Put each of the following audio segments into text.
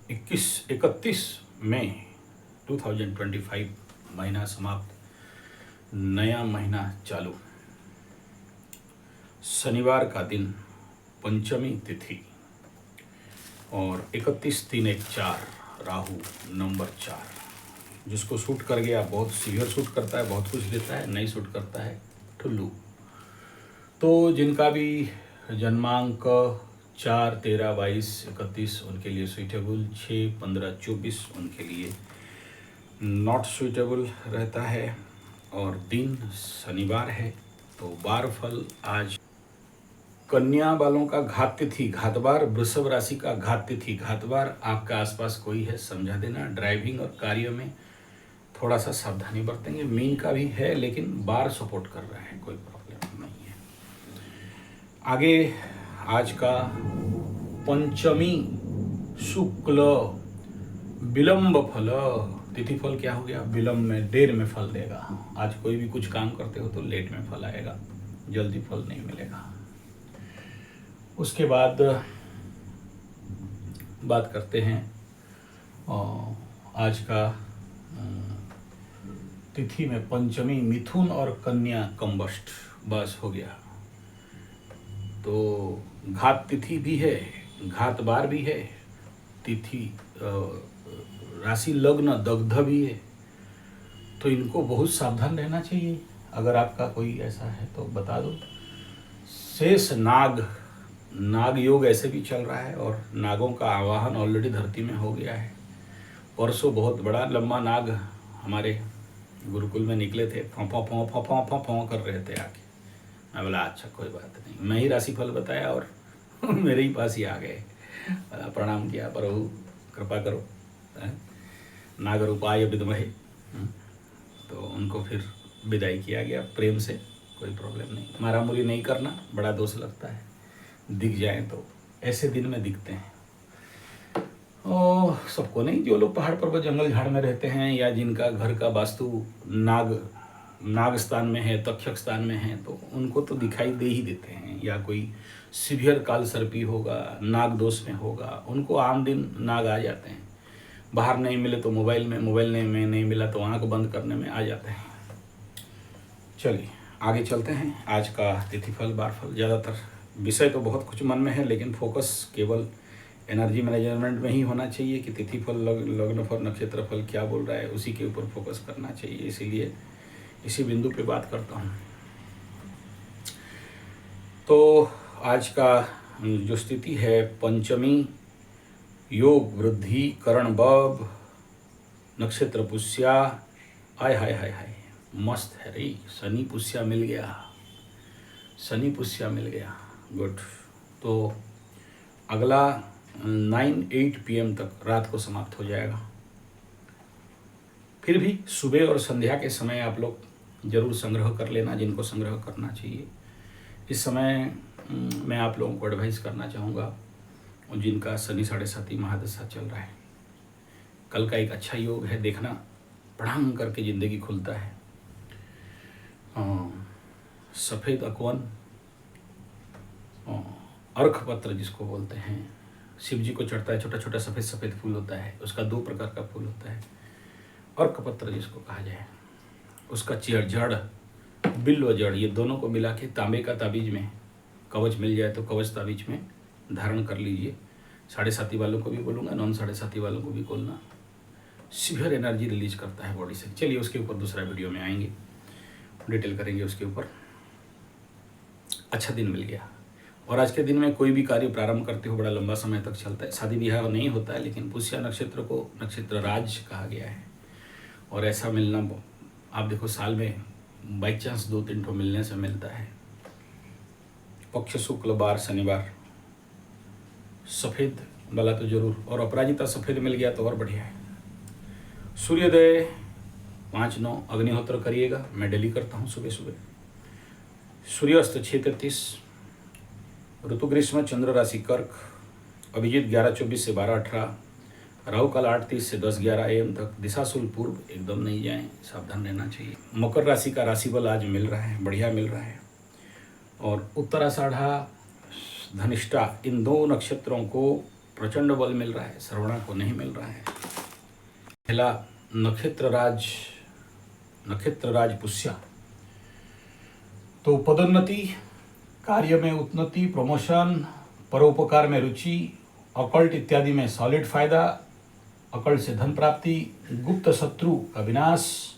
31 मई 2025 महीना समाप्त, नया महीना चालू। शनिवार का दिन, पंचमी तिथि और 31/3/14 राहु नंबर 4। जिसको सूट कर गया बहुत सीवियर सूट करता है, बहुत कुछ देता है, नहीं सूट करता है ठुल्लू। तो जिनका भी जन्मांक 4, 13, 22, 31 उनके लिए सुइटेबल, 6, 15, 24 उनके लिए नॉट सुइटेबल रहता है। और दिन शनिवार है। तो बार फल आज कन्या वालों का घात तिथि, घातवार, वृषभ राशि का घात तिथि, घातवार आपके आसपास कोई है समझा देना। ड्राइविंग और कार्य में थोड़ा सा सावधानी बरतेंगे। मीन का भी है लेकिन बार सपोर्ट कर रहा है, कोई प्रॉब्लम नहीं है। आगे आज का पंचमी शुक्ल विलंब फल, तिथि फल क्या हो गया? विलंब में, देर में फल देगा। आज कोई भी कुछ काम करते हो तो लेट में फल आएगा, जल्दी फल नहीं मिलेगा। उसके बाद बात करते हैं आज का तिथि में पंचमी मिथुन और कन्या कंबस्ट, बस हो गया। तो घात तिथि भी है, घात बार भी है, तिथि राशि लग्न दग्ध भी है। तो इनको बहुत सावधान रहना चाहिए। अगर आपका कोई ऐसा है तो बता दो। शेष नाग, नाग योग ऐसे भी चल रहा है और नागों का आवाहन ऑलरेडी धरती में हो गया है। परसों बहुत बड़ा लंबा नाग हमारे गुरुकुल में निकले थे, फौं फौं कर रहे थे आके। मैं बोला अच्छा कोई बात नहीं, मैं ही राशिफल बताया और मेरे ही पास ही आ गए। प्रणाम किया, प्रभु कृपा करो, नाग रूपाय विद्महे। तो उनको फिर विदाई किया गया प्रेम से, कोई प्रॉब्लम नहीं। मारामुरी नहीं करना, बड़ा दोष लगता है। दिख जाए तो ऐसे दिन में दिखते हैं। सबको नहीं, जो लोग पहाड़ पर्वत जंगल झाड़ में रहते हैं या जिनका घर का वास्तु नाग स्थान में है, तक्षक स्थान में है, तो उनको तो दिखाई दे ही देते हैं। या कोई सीवियर काल सर्पी होगा, नाग दोष में होगा, उनको आम दिन नाग आ जाते हैं। बाहर नहीं मिले तो मोबाइल में नहीं मिला तो आंख बंद करने में आ जाते हैं। चलिए आगे चलते हैं। आज का तिथिफल बारफल, ज़्यादातर विषय तो बहुत कुछ मन में है लेकिन फोकस केवल एनर्जी मैनेजमेंट में ही होना चाहिए कि तिथिफल, लग्नफल, नक्षत्रफल क्या बोल रहा है, उसी के ऊपर फोकस करना चाहिए। इसीलिए इसी बिंदु पे बात करता हूँ। तो आज का जो स्थिति है, पंचमी योग वृद्धि, करण बब, नक्षत्र पुष्या, हाय हाय हाय हाय, मस्त है रे। शनि पुष्या मिल गया, शनि पुष्या मिल गया, गुड। तो अगला 9-8 PM तक रात को समाप्त हो जाएगा। फिर भी सुबह और संध्या के समय आप लोग जरूर संग्रह कर लेना, जिनको संग्रह करना चाहिए। इस समय मैं आप लोगों को एडवाइस करना चाहूँगा और जिनका शनि 7.5 महादशा चल रहा है, कल का एक अच्छा योग है, देखना, पढ़ांग करके ज़िंदगी खुलता है। सफ़ेद अकवन, अर्घ पत्र जिसको बोलते हैं, शिव जी को चढ़ता है, छोटा छोटा सफ़ेद सफ़ेद फूल होता है, उसका 2 प्रकार का फूल होता है। अर्घ पत्र जिसको कहा जाए, उसका जड़, बिल्व जड़, ये दोनों को मिला के तांबे का ताबीज में कवच मिल जाए तो कवच ताबीज में धारण कर लीजिए। 7.5 वालों को भी बोलूँगा, नॉन 7.5 वालों को भी बोलना, सीवियर एनर्जी रिलीज करता है बॉडी से। चलिए उसके ऊपर दूसरा वीडियो में आएंगे, डिटेल करेंगे उसके ऊपर। अच्छा दिन मिल गया और आज के दिन में कोई भी कार्य प्रारंभ करते हो बड़ा लंबा समय तक चलता है। शादी ब्याह नहीं होता है लेकिन पुष्या नक्षत्र को नक्षत्र राज कहा गया है और ऐसा मिलना आप देखो साल में बाई चांस 2-3 ठो मिलने से मिलता है। पक्ष शुक्ल बार शनिवार, सफ़ेद वाला तो जरूर, और अपराजिता सफ़ेद मिल गया तो और बढ़िया है। सूर्योदय 5-9 अग्निहोत्र करिएगा, मैं डेली करता हूँ सुबह सुबह। सूर्यास्त 6:33, ऋतु ग्रीष्म, चंद्र राशि कर्क, अभिजीत 11:24 से 12:18, राहु काल 8:30 से 10:11 AM तक, दिशाशूल पूर्व, एकदम नहीं जाएं, सावधान रहना चाहिए। मकर राशि का राशि बल आज मिल रहा है, बढ़िया मिल रहा है। और उत्तराषाढ़ा, धनिष्ठा, इन 2 नक्षत्रों को प्रचंड बल मिल रहा है, श्रवणा को नहीं मिल रहा है। पहला नक्षत्रराज पुष्या, तो पदोन्नति, कार्य में उन्नति, प्रमोशन, परोपकार में रुचि, अकल्ट इत्यादि में सॉलिड फायदा, अकल्ट से धन प्राप्ति, गुप्त शत्रु का विनाश,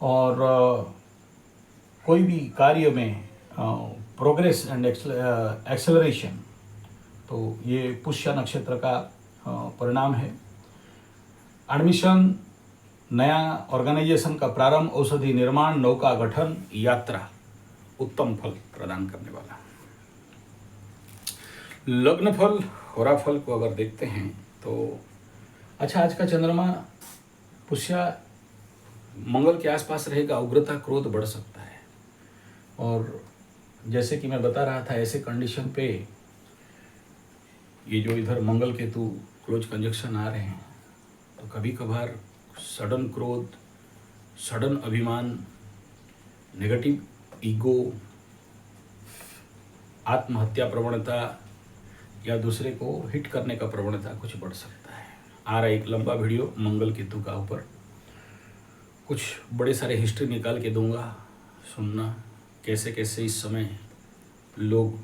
और कोई भी कार्य में प्रोग्रेस एंड एक्सेलरेशन, तो ये पुष्य नक्षत्र का परिणाम है। एडमिशन, नया ऑर्गेनाइजेशन का प्रारंभ, औषधि निर्माण, नौका गठन, यात्रा, उत्तम फल प्रदान करने वाला। लग्न फल, होरा फल को अगर देखते हैं तो अच्छा, आज का चंद्रमा पुष्या मंगल के आसपास रहेगा, उग्रता क्रोध बढ़ सकता है। और जैसे कि मैं बता रहा था, ऐसे कंडीशन पे ये जो इधर मंगल केतु क्लोज कंजक्शन आ रहे हैं, तो कभी कभार सडन क्रोध, सडन अभिमान, नेगेटिव ईगो, आत्महत्या प्रवणता या दूसरे को हिट करने का प्रवणता कुछ बढ़ सकता है। आ रहा एक लंबा वीडियो मंगल केतु का ऊपर, कुछ बड़े सारे हिस्ट्री निकाल के दूंगा, सुनना कैसे कैसे इस समय लोग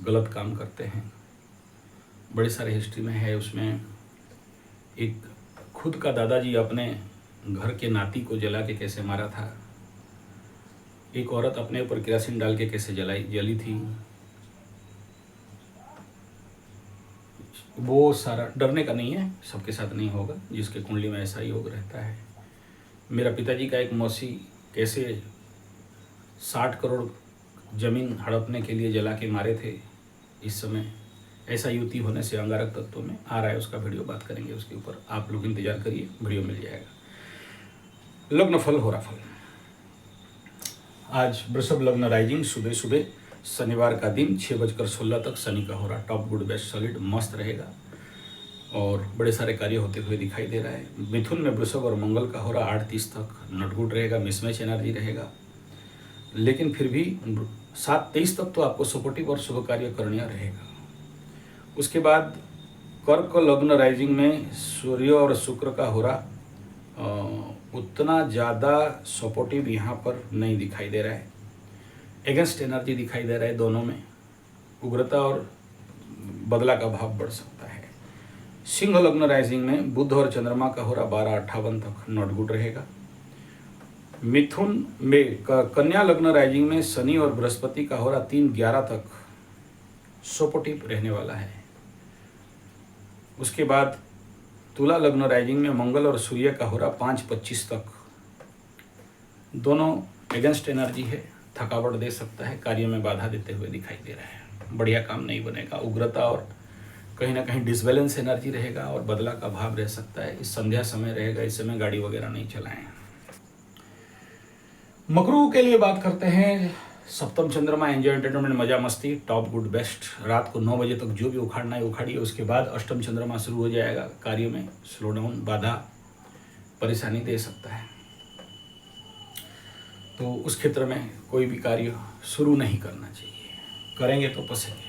गलत काम करते हैं। बड़े सारे हिस्ट्री में है, उसमें एक खुद का दादाजी अपने घर के नाती को जला के कैसे मारा था, एक औरत अपने ऊपर केरोसिन डाल के कैसे जली थी। वो सारा डरने का नहीं है, सबके साथ नहीं होगा, जिसके कुंडली में ऐसा योग रहता है। मेरा पिताजी का एक मौसी कैसे 60 करोड़ जमीन हड़पने के लिए जला के मारे थे। इस समय ऐसा युति होने से अंगारक तत्वों में आ रहा है, उसका वीडियो बात करेंगे उसके ऊपर, आप लोग इंतजार करिए, वीडियो मिल जाएगा। लग्न फल, होरा फल। आज वृषभ लग्न राइजिंग, सुबह सुबह शनिवार का दिन 6:16 तक शनि का होरा टॉप गुड बेस्ट सॉलिड मस्त रहेगा और बड़े सारे कार्य होते हुए दिखाई दे रहा है। मिथुन में वृषभ और मंगल का होरा 8:30 तक नटगुड रहेगा, मिसमैच एनर्जी रहेगा, लेकिन फिर भी 7:23 तक तो आपको सपोर्टिव और शुभ कार्य करना रहेगा। उसके बाद कर्क लग्न राइजिंग में सूर्य और शुक्र का होरा उतना ज़्यादा सपोर्टिव यहाँ पर नहीं दिखाई दे रहा है, एगेंस्ट एनर्जी दिखाई दे रहा है। दोनों में उग्रता और बदला का भाव बढ़ सकता है। सिंह लग्न राइजिंग में बुध और चंद्रमा का होरा 12:58 तक नॉट गुड रहेगा। मिथुन में कन्या लग्न राइजिंग में शनि और बृहस्पति का होरा 3:11 तक सपोर्टिव रहने वाला है। उसके बाद तुला लग्न राइजिंग में मंगल और सूर्य का होरा 5:25 तक, दोनों एगेंस्ट एनर्जी है, थकावट दे सकता है, कार्य में बाधा देते हुए दिखाई दे रहा है, बढ़िया काम नहीं बनेगा, उग्रता और कहीं ना कहीं डिसबैलेंस एनर्जी रहेगा और बदला का भाव रह सकता है। इस संध्या समय रहेगा, इस समय गाड़ी वगैरह नहीं चलाएं। मकरू के लिए बात करते हैं। सप्तम चंद्रमा, एंजॉय एंटरटेनमेंट, मजा मस्ती, टॉप गुड बेस्ट, रात को 9 बजे तक जो भी उखाड़ना है उखाड़िए। उसके बाद अष्टम चंद्रमा शुरू हो जाएगा, कार्य में स्लो डाउन, बाधा, परेशानी दे सकता है, तो उस क्षेत्र में कोई भी कार्य शुरू नहीं करना चाहिए, करेंगे तो पसेंगे,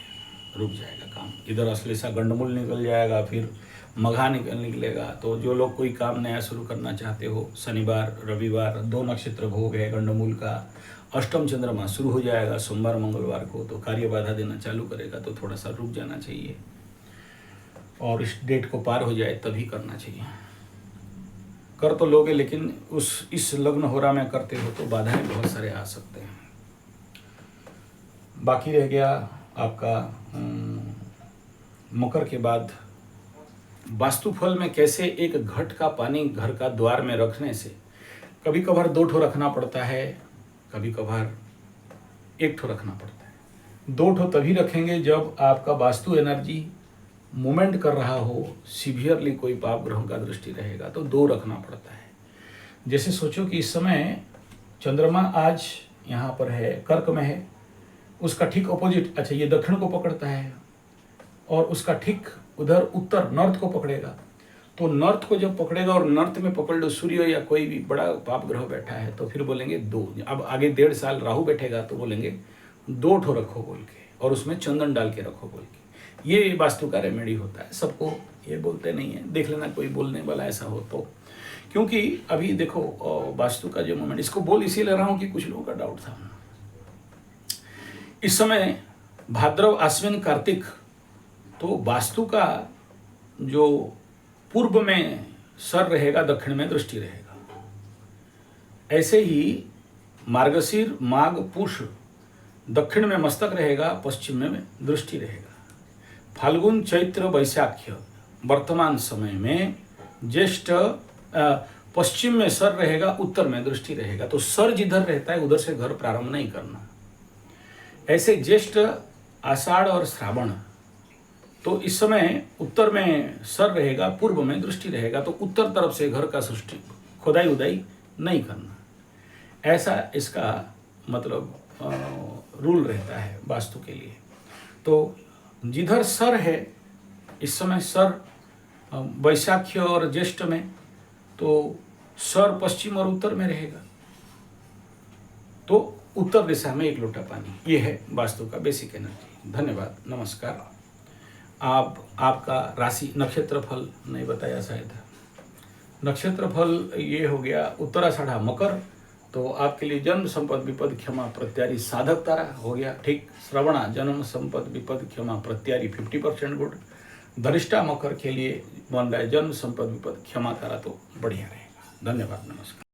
रुक जाएगा काम। इधर अश्लेषा गंडमूल निकल जाएगा, फिर मघा निकलेगा। तो जो लोग कोई काम नया शुरू करना चाहते हो, शनिवार रविवार 2 नक्षत्र भोग है गंडमूल का, अष्टम चंद्रमा शुरू हो जाएगा सोमवार मंगलवार को, तो कार्य बाधा देना चालू करेगा, तो थोड़ा सा रुक जाना चाहिए और इस डेट को पार हो जाए तभी करना चाहिए। कर तो लोगे, लेकिन इस लग्न होरा में करते हो तो बाधाएं बहुत सारे आ सकते हैं। बाकी रह गया आपका मकर के बाद वास्तुफल में कैसे एक घट का पानी घर का द्वार में रखने से कभी कभार 2 ठो रखना पड़ता है, कभी कभार 1 ठो रखना पड़ता है। 2 ठो तभी रखेंगे जब आपका वास्तु एनर्जी मूवमेंट कर रहा हो, सीवियरली कोई पाप ग्रहों का दृष्टि रहेगा तो 2 रखना पड़ता है। जैसे सोचो कि इस समय चंद्रमा आज यहाँ पर है, कर्क में है, उसका ठीक अपोजिट, अच्छा ये दक्षिण को पकड़ता है और उसका ठीक उधर उत्तर नॉर्थ को पकड़ेगा। तो नॉर्थ को जब पकड़ेगा और नॉर्थ में पकड़ लो सूर्य या कोई भी बड़ा पाप ग्रह बैठा है तो फिर बोलेंगे 2। अब आगे 1.5 साल राहु बैठेगा तो बोलेंगे 2 ठो रखो बोल के, और उसमें चंदन डाल के रखो बोल के। ये वास्तु का रेमेडी होता है। सबको ये बोलते नहीं है, देख लेना कोई बोलने वाला ऐसा हो तो। क्योंकि अभी देखो वास्तु का जो मोमेंट, इसको बोल इसीलिए रहा हूँ कि कुछ लोगों का डाउट था। इस समय भाद्रव आश्विन कार्तिक, तो वास्तु का जो पूर्व में सर रहेगा, दक्षिण में दृष्टि रहेगा। ऐसे ही मार्गशीर माघ पुष दक्षिण में मस्तक रहेगा, पश्चिम में दृष्टि रहेगा। फाल्गुन चैत्र वैशाख्य वर्तमान समय में ज्येष्ठ पश्चिम में सर रहेगा, उत्तर में दृष्टि रहेगा। तो सर जिधर रहता है उधर से घर प्रारंभ नहीं करना। ऐसे ज्येष्ठ आषाढ़ और श्रावण, तो इस समय उत्तर में सर रहेगा, पूर्व में दृष्टि रहेगा, तो उत्तर तरफ से घर का सृष्टि खुदाई उदाई नहीं करना। ऐसा इसका मतलब रूल रहता है वास्तु के लिए। तो जिधर सर है, इस समय सर वैशाख्य और ज्येष्ठ में, तो सर पश्चिम और उत्तर में रहेगा, तो उत्तर दिशा में 1 लोटा पानी। ये है वास्तु का बेसिक एनर्जी। धन्यवाद, नमस्कार। आपका राशि नक्षत्र फल नहीं बताया शायद। नक्षत्र फल ये हो गया उत्तराषाढ़ा मकर, तो आपके लिए जन्म संपद विपद क्षमा प्रत्यारी साधक तारा हो गया ठीक। श्रवणा जन्म संपद विपद क्षमा प्रत्यारी 50% गुड। धनिष्ठा मकर के लिए बन रहा है जन्म संपद विपद क्षमा तारा, तो बढ़िया रहेगा। धन्यवाद, नमस्कार।